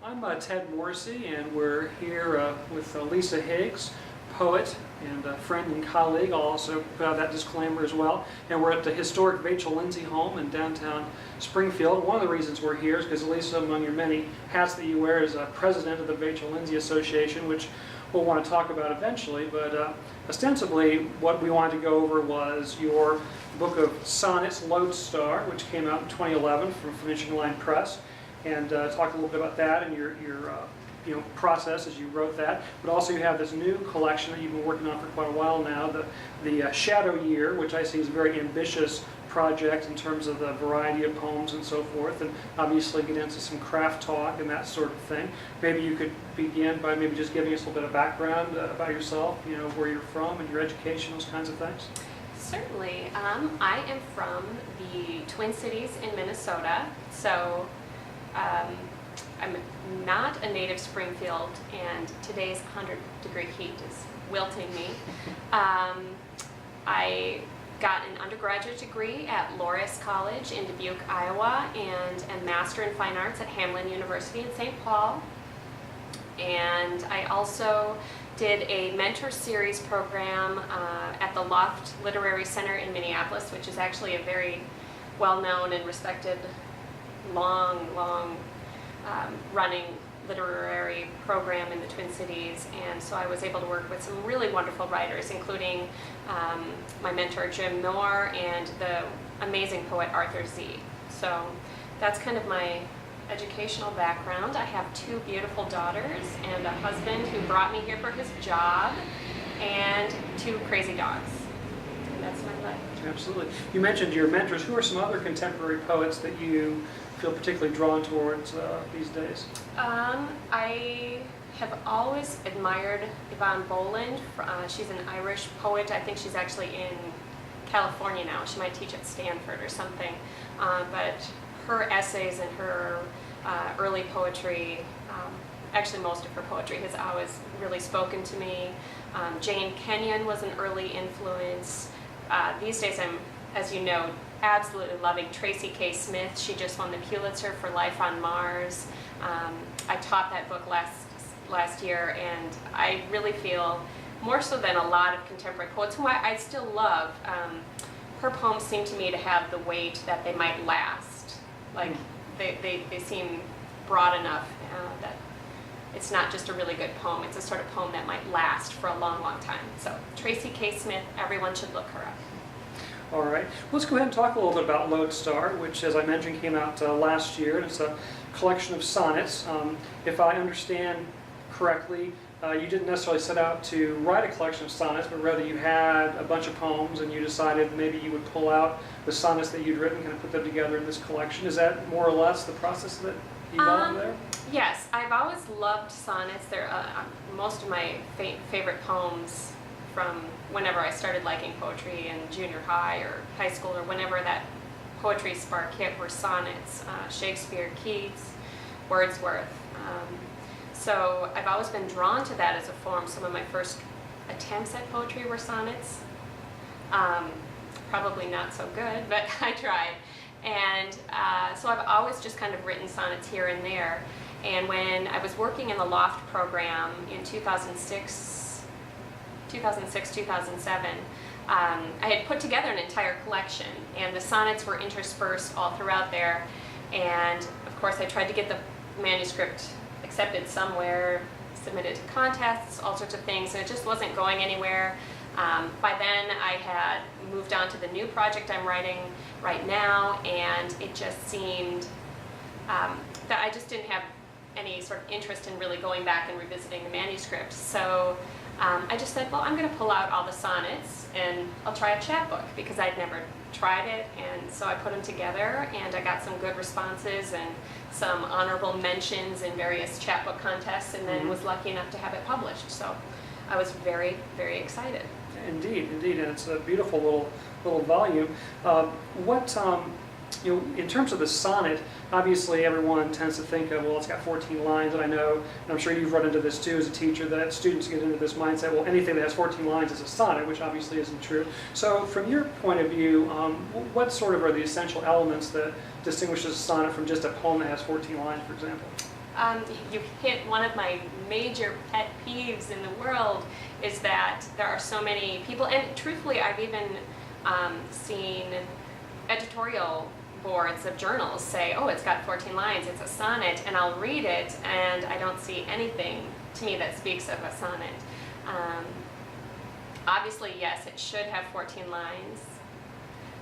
I'm Ted Morrissey, and we're here with Lisa Higgs, poet and friend and colleague. I'll also put out that disclaimer as well. And we're at the historic Vachel Lindsay Home in downtown Springfield. One of the reasons we're here is because Lisa, among your many hats that you wear, is president of the Vachel Lindsay Association, which we'll want to talk about eventually. But ostensibly, what we wanted to go over was your book of sonnets, Lodestar, which came out in 2011 from Finishing Line Press, and talk a little bit about that and your process as you wrote that. But also you have this new collection that you've been working on for quite a while now, the Shadow Year, which I see is a very ambitious project in terms of the variety of poems and so forth, and obviously get into some craft talk and that sort of thing. Maybe you could begin by maybe just giving us a little bit of background about yourself, where you're from and your education, those kinds of things. Certainly. I am from the Twin Cities in Minnesota, so I'm not a native Springfield, and today's 100-degree heat is wilting me. I got an undergraduate degree at Loras College in Dubuque, Iowa, and a Master in Fine Arts at Hamline University in St. Paul. And I also did a mentor series program at the Loft Literary Center in Minneapolis, which is actually a very well-known and respected, long running literary program in the Twin Cities. And so I was able to work with some really wonderful writers, including my mentor Jim Moore and the amazing poet Arthur Z. So that's kind of my educational background. I have two beautiful daughters and a husband who brought me here for his job, and two crazy dogs. And that's my life. Absolutely. You mentioned your mentors. Who are some other contemporary poets that you feel particularly drawn towards these days? I have always admired Yvonne Boland. She's an Irish poet. I think she's actually in California now. She might teach at Stanford or something. But her essays and her early poetry, actually most of her poetry, has always really spoken to me. Jane Kenyon was an early influence. These days I'm, as you know, absolutely loving Tracy K. Smith. She just won the Pulitzer for Life on Mars. I taught that book last year, and I really feel, more so than a lot of contemporary poets, who I still love, her poems seem to me to have the weight that they might last. Like, they seem broad enough that it's not just a really good poem, it's a sort of poem that might last for a long, long time. So Tracy K. Smith, everyone should look her up. All right. Let's go ahead and talk a little bit about Lodestar, which, as I mentioned, came out last year, and it's a collection of sonnets. If I understand correctly, you didn't necessarily set out to write a collection of sonnets, but rather you had a bunch of poems, and you decided maybe you would pull out the sonnets that you'd written, kind of put them together in this collection. Is that more or less the process that evolved there? Yes, I've always loved sonnets. They're most of my favorite poems from whenever I started liking poetry in junior high or high school, or whenever that poetry spark hit, were sonnets. Shakespeare, Keats, Wordsworth. So I've always been drawn to that as a form. Some of my first attempts at poetry were sonnets. Probably not so good, but I tried. And so I've always just kind of written sonnets here and there. And when I was working in the Loft program in 2006, 2007, I had put together an entire collection, and the sonnets were interspersed all throughout there. And of course I tried to get the manuscript accepted somewhere, submitted to contests, all sorts of things, and it just wasn't going anywhere. By then I had moved on to the new project I'm writing right now, and it just seemed that I just didn't have any sort of interest in really going back and revisiting the manuscript. So I just said, well, I'm going to pull out all the sonnets and I'll try a chapbook, because I'd never tried it. And so I put them together, and I got some good responses and some honorable mentions in various chapbook contests, and then was lucky enough to have it published. So I was very, very excited. Indeed, and it's a beautiful little volume. In terms of the sonnet, obviously everyone tends to think of, well, it's got 14 lines, and I know, and I'm sure you've run into this too as a teacher, that students get into this mindset, well, anything that has 14 lines is a sonnet, which obviously isn't true. So from your point of view, what sort of are the essential elements that distinguishes a sonnet from just a poem that has 14 lines, for example? You hit one of my major pet peeves in the world, is that there are so many people, and truthfully I've even seen editorial boards of journals say, oh, it's got 14 lines, it's a sonnet, and I'll read it and I don't see anything to me that speaks of a sonnet. Obviously, yes, it should have 14 lines.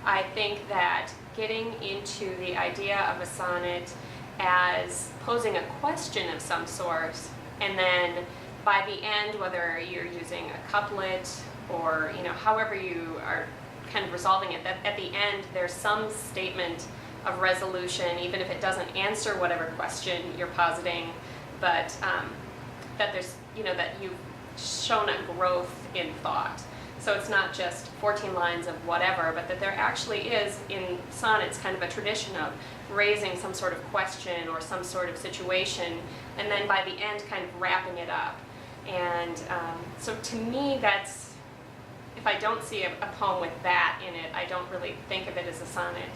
I think that getting into the idea of a sonnet as posing a question of some sort, and then by the end, whether you're using a couplet or however you are kind of resolving it, that at the end there's some statement of resolution, even if it doesn't answer whatever question you're positing, but that there's that you've shown a growth in thought. So it's not just 14 lines of whatever, but that there actually is in sonnets kind of a tradition of raising some sort of question or some sort of situation, and then by the end kind of wrapping it up. And so to me, that's, if I don't see a poem with that in it, I don't really think of it as a sonnet.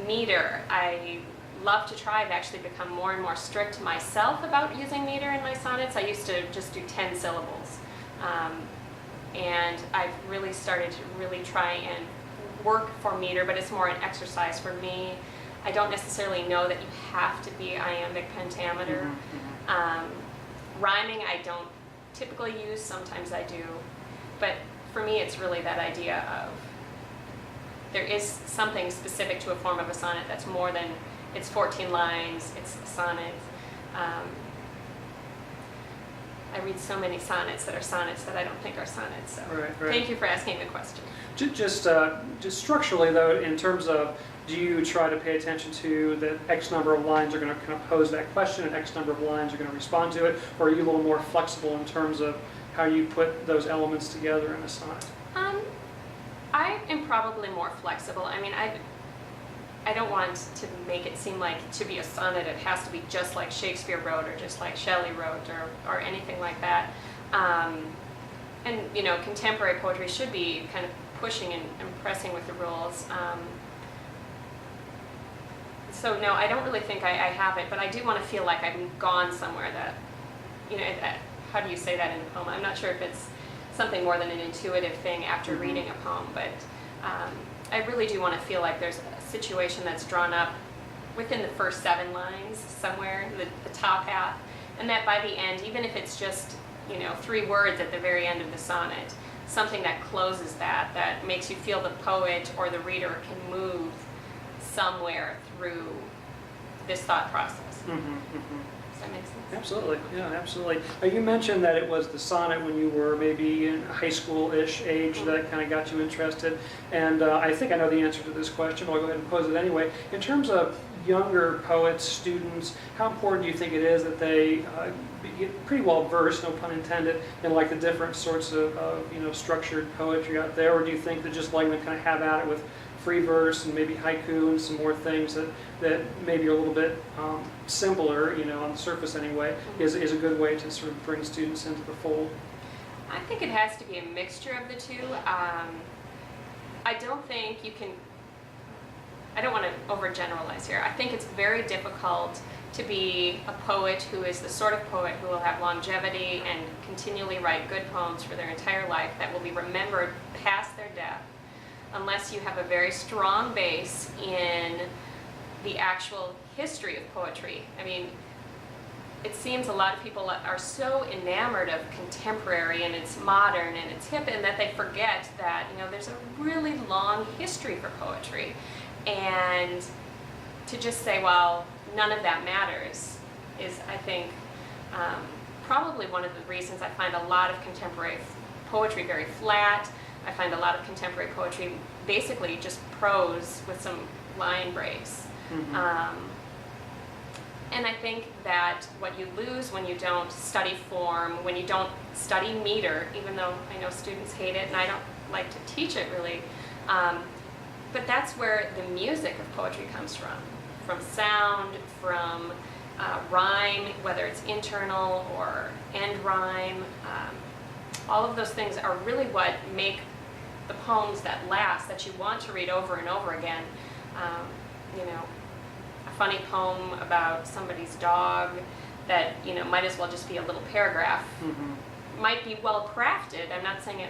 Meter, I love to try. I've actually become more and more strict myself about using meter in my sonnets. I used to just do 10 syllables. And I've really started to really try and work for meter, but it's more an exercise for me. I don't necessarily know that you have to be iambic pentameter. Rhyming I don't typically use, sometimes I do. But for me it's really that idea of there is something specific to a form of a sonnet that's more than it's 14 lines, it's a sonnet. I read so many sonnets that are sonnets that I don't think are sonnets. So Right. Thank you for asking the question. Just structurally, though, in terms of, do you try to pay attention to that X number of lines are going to kind of pose that question and X number of lines are going to respond to it, or are you a little more flexible in terms of how you put those elements together in a sonnet? I am probably more flexible. I mean, I don't want to make it seem like to be a sonnet it has to be just like Shakespeare wrote or just like Shelley wrote or anything like that. And contemporary poetry should be kind of pushing and pressing with the rules. So no, I don't really think I have it, but I do want to feel like I've gone somewhere that, how do you say that in a poem? I'm not sure if it's something more than an intuitive thing after reading a poem, but I really do want to feel like there's a situation that's drawn up within the first 7 lines somewhere, the top half, and that by the end, even if it's just 3 words at the very end of the sonnet, something that closes that makes you feel the poet or the reader can move somewhere through this thought process. Does that make sense? Absolutely, yeah, absolutely. You mentioned that it was the sonnet when you were maybe in high school-ish age that kind of got you interested, and I think I know the answer to this question, but I'll go ahead and pose it anyway. In terms of younger poets, students, how important do you think it is that they get pretty well versed, no pun intended, in like the different sorts of structured poetry out there, or do you think that just letting them kind of have at it with free verse and maybe haiku and some more things that maybe are a little bit simpler, on the surface anyway, is a good way to sort of bring students into the fold? I think it has to be a mixture of the two. I don't think you can, I don't want to overgeneralize here. I think it's very difficult to be a poet who is the sort of poet who will have longevity and continually write good poems for their entire life that will be remembered past their death, unless you have a very strong base in the actual history of poetry. I mean, it seems a lot of people are so enamored of contemporary and it's modern and it's hip, and that they forget that there's a really long history for poetry. And to just say, well, none of that matters is, I think, probably one of the reasons I find a lot of contemporary poetry very flat. I find a lot of contemporary poetry basically just prose with some line breaks. And I think that what you lose when you don't study form, when you don't study meter, even though I know students hate it and I don't like to teach it really, but that's where the music of poetry comes from sound, from rhyme, whether it's internal or end rhyme. All of those things are really what make the poems that last, that you want to read over and over again. a funny poem about somebody's dog that, you know, might as well just be a little paragraph. Might be well crafted. I'm not saying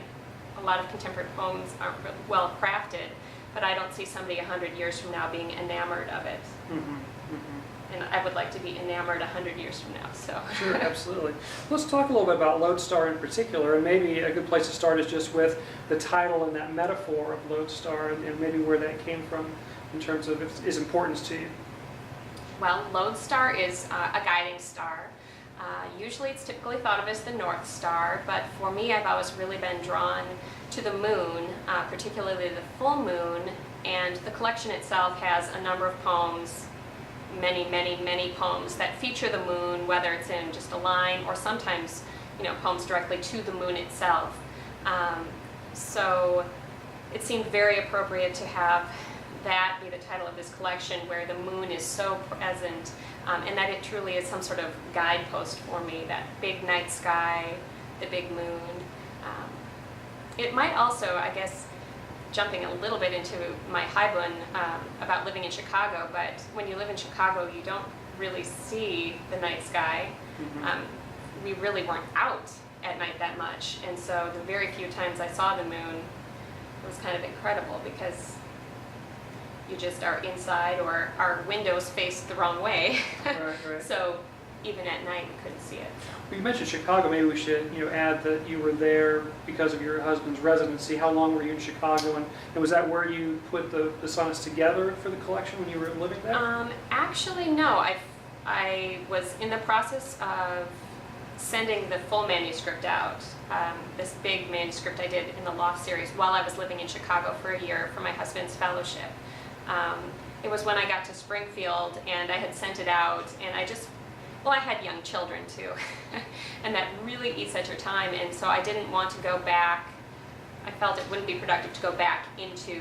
a lot of contemporary poems aren't well crafted, but I don't see somebody 100 years from now being enamored of it. And I would like to be enamored 100 years from now. So Sure, absolutely. Let's talk a little bit about Lodestar in particular, and maybe a good place to start is just with the title and that metaphor of Lodestar, and maybe where that came from in terms of its importance to you. Well, Lodestar is a guiding star. Usually it's typically thought of as the North Star, but for me I've always really been drawn to the moon, particularly the full moon, and the collection itself has a number of poems, many poems that feature the moon, whether it's in just a line or sometimes, you know, poems directly to the moon itself. So it seemed very appropriate to have that be the title of this collection, where the moon is so present, and that it truly is some sort of guidepost for me, that big night sky, the big moon. It might also, I guess, jumping a little bit into my Haibun about living in Chicago, but when you live in Chicago, you don't really see the night sky. We really weren't out at night that much, and so the very few times I saw the moon, it was kind of incredible because you just are inside, or our windows face the wrong way. Right. So even at night we couldn't see it. Well, you mentioned Chicago. Maybe we should, add that you were there because of your husband's residency. How long were you in Chicago, and was that where you put the sonnets together for the collection when you were living there? Actually, no. I was in the process of sending the full manuscript out. This big manuscript I did in the Loft series while I was living in Chicago for a year for my husband's fellowship. It was when I got to Springfield and I had sent it out, and I had young children too, and that really eats at your time, and so I didn't want to go back. I felt it wouldn't be productive to go back into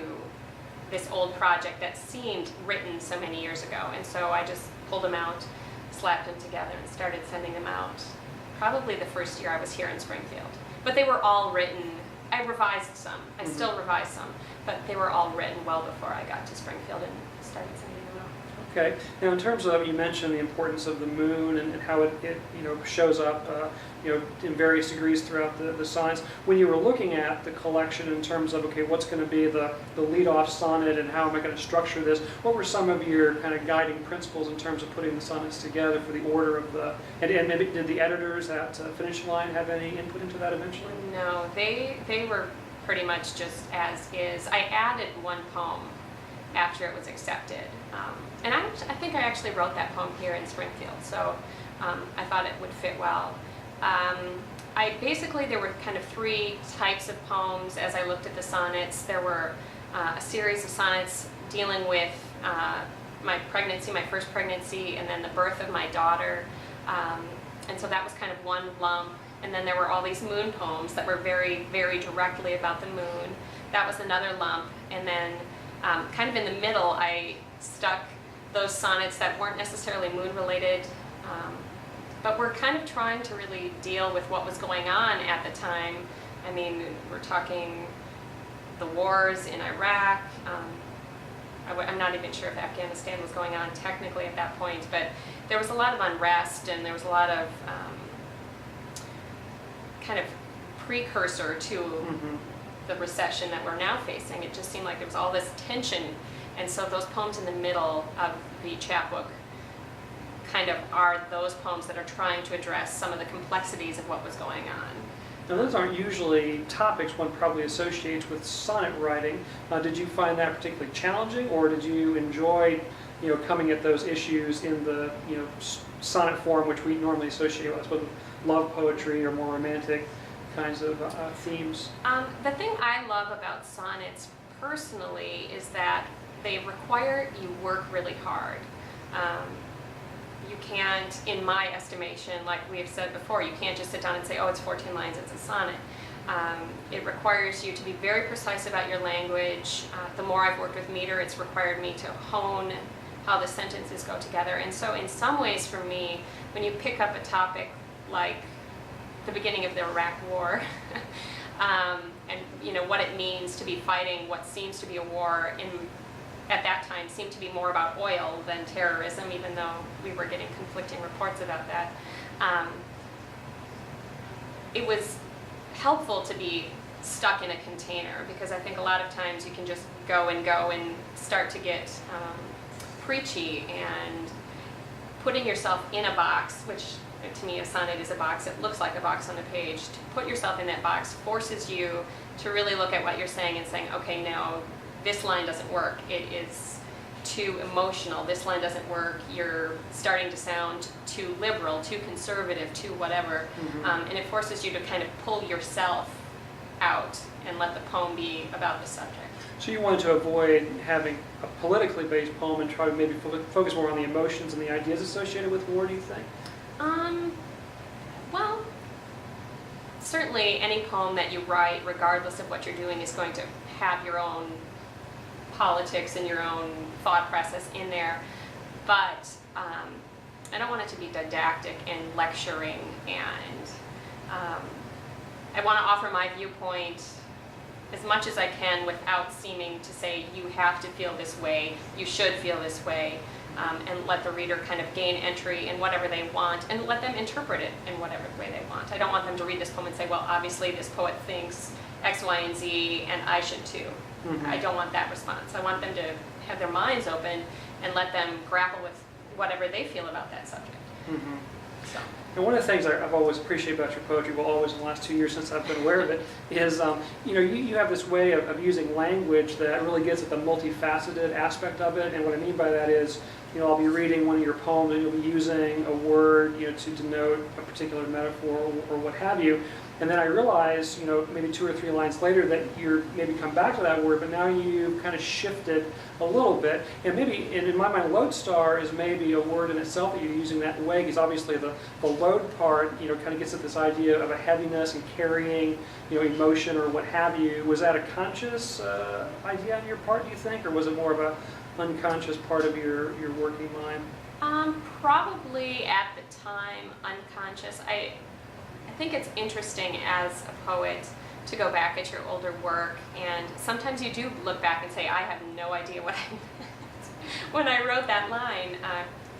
this old project that seemed written so many years ago, and so I just pulled them out, slapped them together, and started sending them out. Probably the first year I was here in Springfield. But they were all written. I revised some. I still revise some, but they were all written well before I got to Springfield and started sending them out. Okay. Now, in terms of, you mentioned the importance of the moon and how it shows up in various degrees throughout the sonnets. When you were looking at the collection in terms of, okay, what's going to be the lead-off sonnet and how am I going to structure this, what were some of your kind of guiding principles in terms of putting the sonnets together for the order of the, and maybe did the editors at Finish Line have any input into that eventually? No, they were pretty much just as is. I added one poem after it was accepted. And I think I actually wrote that poem here in Springfield, so I thought it would fit well. There were kind of three types of poems as I looked at the sonnets. There were a series of sonnets dealing with my pregnancy, my first pregnancy, and then the birth of my daughter. And so that was kind of one lump. And then there were all these moon poems that were very, very directly about the moon. That was another lump. And then kind of in the middle, I stuck those sonnets that weren't necessarily moon related, but we're kind of trying to really deal with what was going on at the time. I mean, we're talking the wars in Iraq. I'm not even sure if Afghanistan was going on technically at that point, but there was a lot of unrest, and there was a lot of kind of precursor to the recession that we're now facing. It just seemed like there was all this tension, and so those poems in the middle of the chapbook kind of are those poems that are trying to address some of the complexities of what was going on. Now, those aren't usually topics one probably associates with sonnet writing. Did you find that particularly challenging, or did you enjoy, coming at those issues in the, sonnet form, which we normally associate with love poetry or more romantic kinds of themes? The thing I love about sonnets personally is that they require you work really hard. You can't, in my estimation, like we have said before, you can't just sit down and say, oh, it's 14 lines, it's a sonnet. It requires you to be very precise about your language. The more I've worked with meter, it's required me to hone how the sentences go together. And so in some ways for me, when you pick up a topic like the beginning of the Iraq War, and what it means to be fighting what seems to be a war in at that time seemed to be more about oil than terrorism, even though we were getting conflicting reports about that. It was helpful to be stuck in a container, because I think a lot of times you can just go and start to get preachy, and putting yourself in a box, which to me a sonnet is a box, it looks like a box on a page. To put yourself in that box forces you to really look at what you're saying and saying, okay, no, this line doesn't work, it is too emotional, this line doesn't work, you're starting to sound too liberal, too conservative, too whatever. And it forces you to kind of pull yourself out and let the poem be about the subject. So you wanted to avoid having a politically based poem and try to maybe focus more on the emotions and the ideas associated with war, do you think? Well, certainly any poem that you write, regardless of what you're doing, is going to have your own politics and your own thought process in there. But I don't want it to be didactic and lecturing, and I want to offer my viewpoint as much as I can without seeming to say you have to feel this way, you should feel this way, and let the reader kind of gain entry in whatever they want and let them interpret it in whatever way they want. I don't want them to read this poem and say, well, obviously this poet thinks X, Y, and Z, and I should too. I don't want that response. I want them to have their minds open and let them grapple with whatever they feel about that subject. So. And one of the things I've always appreciated about your poetry, well, always in the last 2 years since I've been aware of it, is you have this way of using language that really gets at the multifaceted aspect of it. And what I mean by that is, I'll be reading one of your poems and you'll be using a word, to denote a particular metaphor or what have you. And then I realize, maybe 2 or 3 lines later that you're maybe come back to that word, but now you've kind of shifted a little bit. And maybe, in my mind, Lodestar is maybe a word in itself that you're using that way, because obviously the load part, kind of gets at this idea of a heaviness and carrying, emotion or what have you. Was that a conscious idea on your part, do you think, or was it more of a unconscious part of your working mind? Probably at the time unconscious. I think it's interesting as a poet to go back at your older work, and sometimes you do look back and say, I have no idea what I meant when I wrote that line,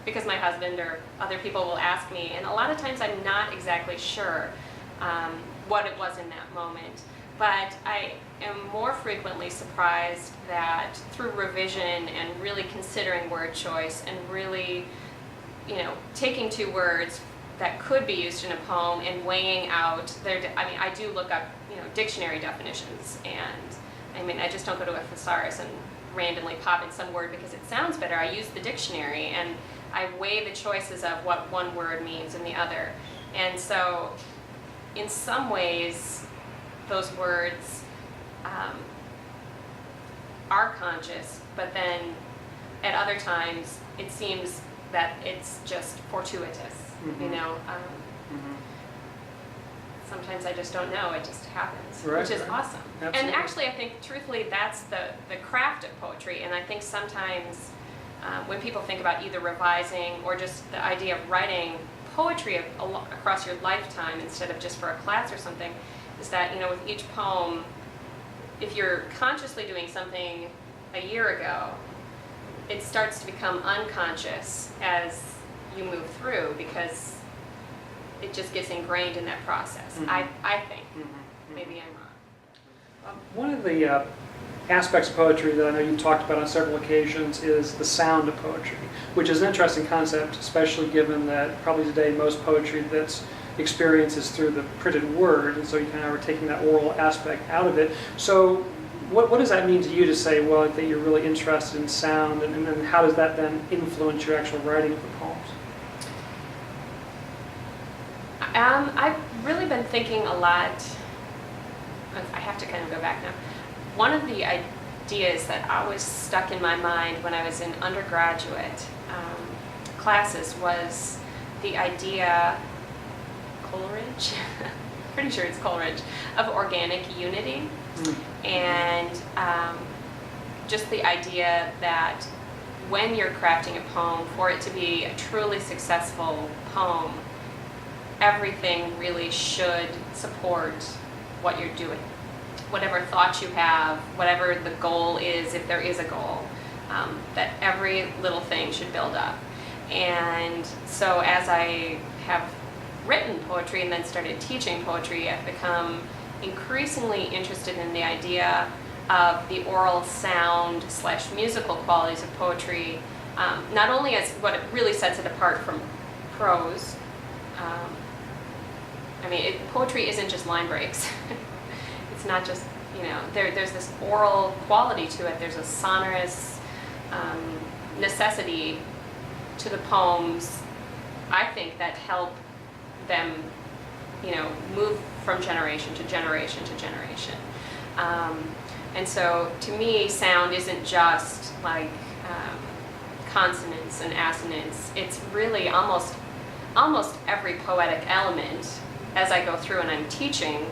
because my husband or other people will ask me, and a lot of times I'm not exactly sure what it was in that moment. But I am more frequently surprised that through revision and really considering word choice and really, taking 2 words that could be used in a poem and weighing out I do look up, dictionary definitions, and I just don't go to a thesaurus and randomly pop in some word because it sounds better. I use the dictionary and I weigh the choices of what one word means in the other. And so in some ways, those words are conscious, but then at other times it seems that it's just fortuitous. Sometimes I just don't know, it just happens, which is awesome. Absolutely. And actually I think truthfully that's the craft of poetry, and I think sometimes when people think about either revising or just the idea of writing poetry across your lifetime instead of just for a class or something, is that with each poem, if you're consciously doing something a year ago, it starts to become unconscious as you move through, because it just gets ingrained in that process. I think. Maybe I'm wrong. One of the aspects of poetry that I know you've talked about on several occasions is the sound of poetry, which is an interesting concept, especially given that probably today most poetry that's experienced is through the printed word, and so you kind of are taking that oral aspect out of it. So what does that mean to you to say, well, that you're really interested in sound, and then how does that then influence your actual writing of the poems? I've really been thinking a lot, I have to kind of go back now. One of the ideas that always stuck in my mind when I was in undergraduate classes was the idea, Coleridge, pretty sure it's Coleridge, of organic unity. And just the idea that when you're crafting a poem, for it to be a truly successful poem, everything really should support what you're doing. Whatever thoughts you have, whatever the goal is, if there is a goal, that every little thing should build up. And so as I have written poetry and then started teaching poetry, I've become increasingly interested in the idea of the oral sound / musical qualities of poetry, not only as what it really sets it apart from prose. Poetry isn't just line breaks. It's not just, there's this oral quality to it. There's a sonorous necessity to the poems, I think, that help them, move from generation to generation to generation. And so, to me, sound isn't just like consonants and assonants. It's really almost every poetic element as I go through and I'm teaching,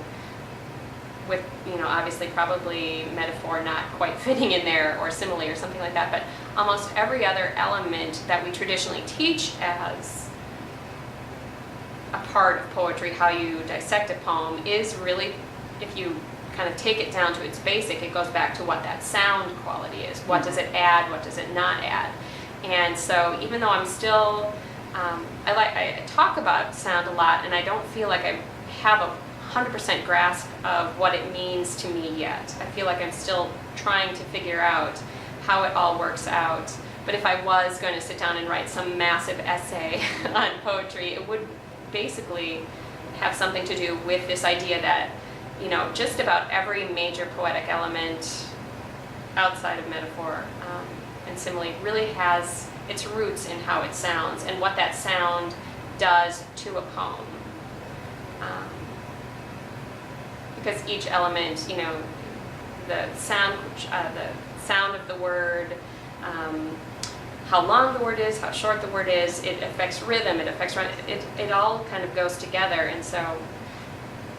with, obviously probably metaphor not quite fitting in there, or simile or something like that, but almost every other element that we traditionally teach as a part of poetry, how you dissect a poem, is really, if you kind of take it down to its basic, it goes back to what that sound quality is. What does it add? What does it not add? And so even though I'm still, I talk about sound a lot, and I don't feel like I have a 100% grasp of what it means to me yet. I feel like I'm still trying to figure out how it all works out. But if I was going to sit down and write some massive essay on poetry, it would basically have something to do with this idea that, just about every major poetic element outside of metaphor and simile really has its roots in how it sounds and what that sound does to a poem. Because each element, the sound of the word, how long the word is, how short the word is, it affects rhythm, it affects run. It all kind of goes together, and so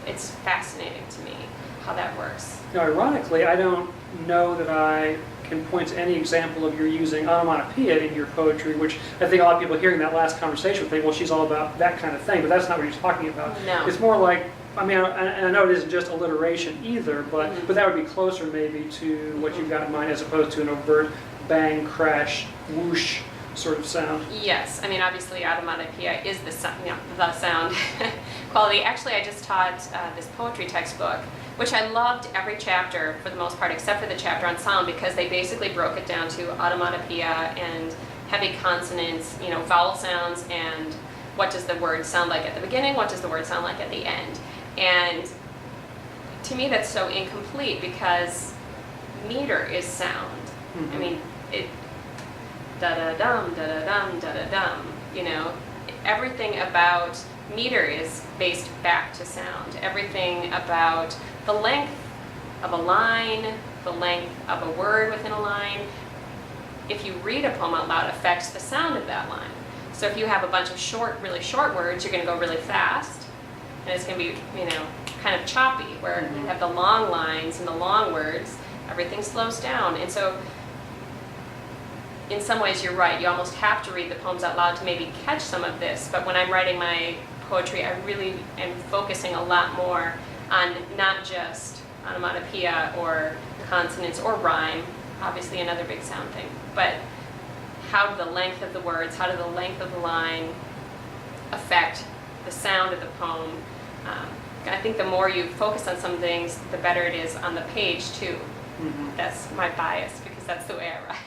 it's fascinating to me how that works. Ironically, I don't know that I can point to any example of your using onomatopoeia in your poetry, which I think a lot of people hearing that last conversation would think, well, she's all about that kind of thing, but that's not what you're talking about. No. It's more like, and I know it isn't just alliteration either, but that would be closer maybe to what you've got in mind, as opposed to an overt bang, crash, whoosh sort of sound. Yes, obviously onomatopoeia is the sound quality. Actually, I just taught this poetry textbook, which I loved every chapter for the most part, except for the chapter on sound, because they basically broke it down to onomatopoeia and heavy consonants, vowel sounds, and what does the word sound like at the beginning, what does the word sound like at the end. And to me, that's so incomplete, because meter is sound. It da-da-dum, da-da-dum, da-da-dum, everything about meter is based back to sound. Everything about the length of a line, the length of a word within a line, if you read a poem out loud, affects the sound of that line. So if you have a bunch of really short words, you're going to go really fast, and it's going to be, kind of choppy, where you have the long lines and the long words, everything slows down. And so in some ways, you're right. You almost have to read the poems out loud to maybe catch some of this. But when I'm writing my poetry, I really am focusing a lot more on not just onomatopoeia or consonants or rhyme, obviously another big sound thing, but how do the length of the words, how do the length of the line affect the sound of the poem. I think the more you focus on some things, the better it is on the page too. That's my bias, because that's the way I write.